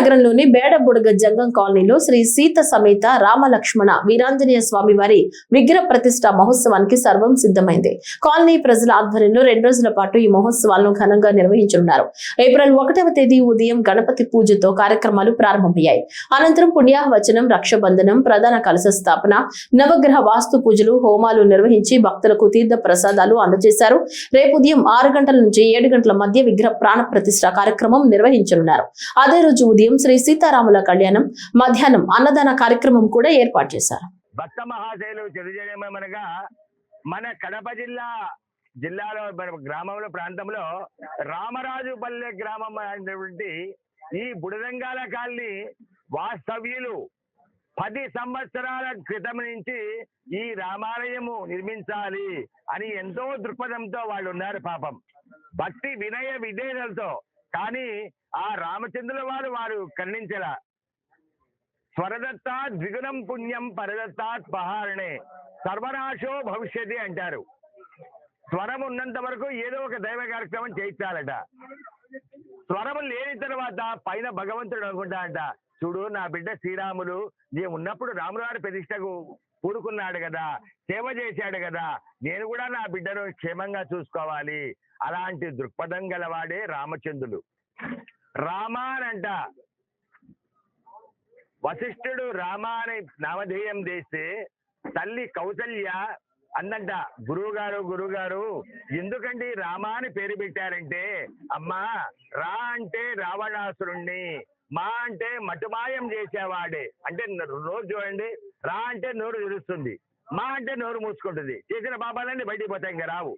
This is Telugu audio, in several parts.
నగరంలోని బేడబుడగ జంగం కాలనీలో శ్రీ సీత సమేత రామలక్ష్మణ వీరాంజనేయ స్వామి వారి విగ్రహ ప్రతిష్ట మహోత్సవానికి సర్వం సిద్ధమైంది. కాలనీ ప్రజల ఆధ్వర్యంలో 2 రోజుల పాటు ఈ మహోత్సవాలను ఘనంగా నిర్వహించనున్నారు. ఏప్రిల్ 1వ తేదీ ఉదయం గణపతి పూజతో కార్యక్రమాలు ప్రారంభమయ్యాయి. అనంతరం పుణ్యాహవచనం, రక్షబంధనం, ప్రధాన కలశ స్థాపన, నవగ్రహ వాస్తు పూజలు, హోమాలు నిర్వహించి భక్తులకు తీర్థ ప్రసాదాలు అందజేశారు. రేపు ఉదయం 6 గంటల నుంచి 7 గంటల మధ్య విగ్రహ ప్రాణ ప్రతిష్ట కార్యక్రమం నిర్వహించనున్నారు. అదే రోజు ఉదయం శ్రీ సీతారాముల కళ్యాణం, మధ్యాహ్నం అన్నదాన కార్యక్రమం కూడా ఏర్పాటు చేశారు. భక్త మహాశైలు తెలియజేయమనగా మన కడప జిల్లాలో గ్రామంలో ప్రాంతంలో రామరాజుపల్లె గ్రామం అయినటువంటి ఈ బుడదంగాల కాలనీ వాస్తవ్యులు 10 సంవత్సరాల క్రితం నుంచి ఈ రామాలయము నిర్మించాలి అని ఎంతో దృక్పథంతో వాళ్ళు ఉన్నారు. పాపం భక్తి వినయ విధేయతలతో. కానీ ఆ రామచంద్రుల వారు ఖండించలా. స్వరదత్తా ద్విగుణం పుణ్యం పరదత్తాత్ పహారణే సర్వనాశో భవిష్యతి అంటారు. స్వరం ఉన్నంత వరకు ఏదో ఒక దైవ కార్యక్రమం చేయించాలట. స్వరం లేని తర్వాత పైన భగవంతుడు అనుకుంటా అంట, చూడు నా బిడ్డ శ్రీరాములు నీ ఉన్నప్పుడు రాములవారి ప్రతిష్టకు కూడుకున్నాడు కదా, సేవ చేశాడు కదా, నేను కూడా నా బిడ్డను క్షేమంగా చూసుకోవాలి. అలాంటి దృక్పథం గలవాడే రామచంద్రుడు. రామానంట వశిష్ఠుడు రామా అని నామధేయం చేస్తే తల్లి కౌసల్య అందంట, గురువుగారు ఎందుకండి రామా అని పేరు పెట్టారంటే, అమ్మా రా అంటే రావణాసురుణ్ణి, మా అంటే మటుమాయం చేసేవాడే. అంటే రోజు చూడండి, రా అంటే నోరు తెరుస్తుంది, మా అంటే నోరు మూసుకుంటుంది. చేసిన పాపాలన్నీ బయటికి పోతాయి, ఇంకా రావు.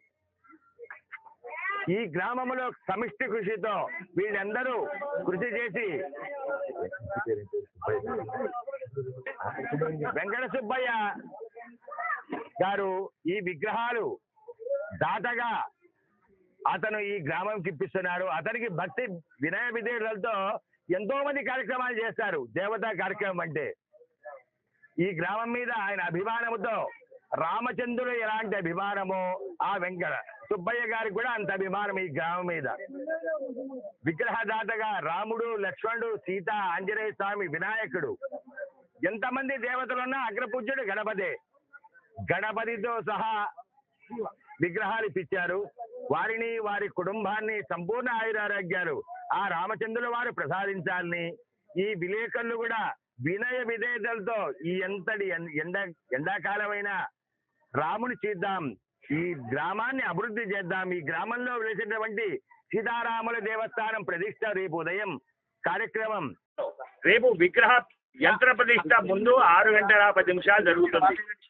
ఈ గ్రామంలో సమిష్టి కృషితో వీళ్ళందరూ కృషి చేసి వెంకట సుబ్బయ్య గారు ఈ విగ్రహాలు దాతగా అతను ఈ గ్రామంకి ఇప్పిస్తున్నారు. అతనికి భక్తి వినయ విధేయులతో ఎంతో మంది కార్యక్రమాలు చేస్తారు. దేవతా కార్యక్రమం అంటే ఈ గ్రామం మీద ఆయన అభిమానముతో, రామచంద్రుడు ఎలాంటి అభిమానమో ఆ వెంకట సుబ్బయ్య గారికి కూడా అంత అభిమానం ఈ గ్రామం మీద. విగ్రహదాతగా రాముడు, లక్ష్మణుడు, సీత, ఆంజనేయ స్వామి, వినాయకుడు, ఎంతమంది దేవతలున్నా అగ్రపూజ్యుడు గణపతే. గణపతితో సహా విగ్రహాలు ఇప్పించారు. వారిని వారి కుటుంబాన్ని సంపూర్ణ ఆయురారోగ్యాలు ఆ రామచంద్రుల వారు ప్రసాదించాలని ఈ విలేకరులు కూడా వినయ విధేయతలతో ఈ ఎండాకాలమైన రాముని చేద్దాం, ఈ గ్రామాన్ని అభివృద్ధి చేద్దాం, ఈ గ్రామంలో వెలిసినటువంటి సీతారాముల దేవస్థానం ప్రతిష్ట రేపు ఉదయం కార్యక్రమం. రేపు విగ్రహ యంత్ర ప్రతిష్ట ముందు 6 గంటల 10 నిమిషాలు జరుగుతుంది.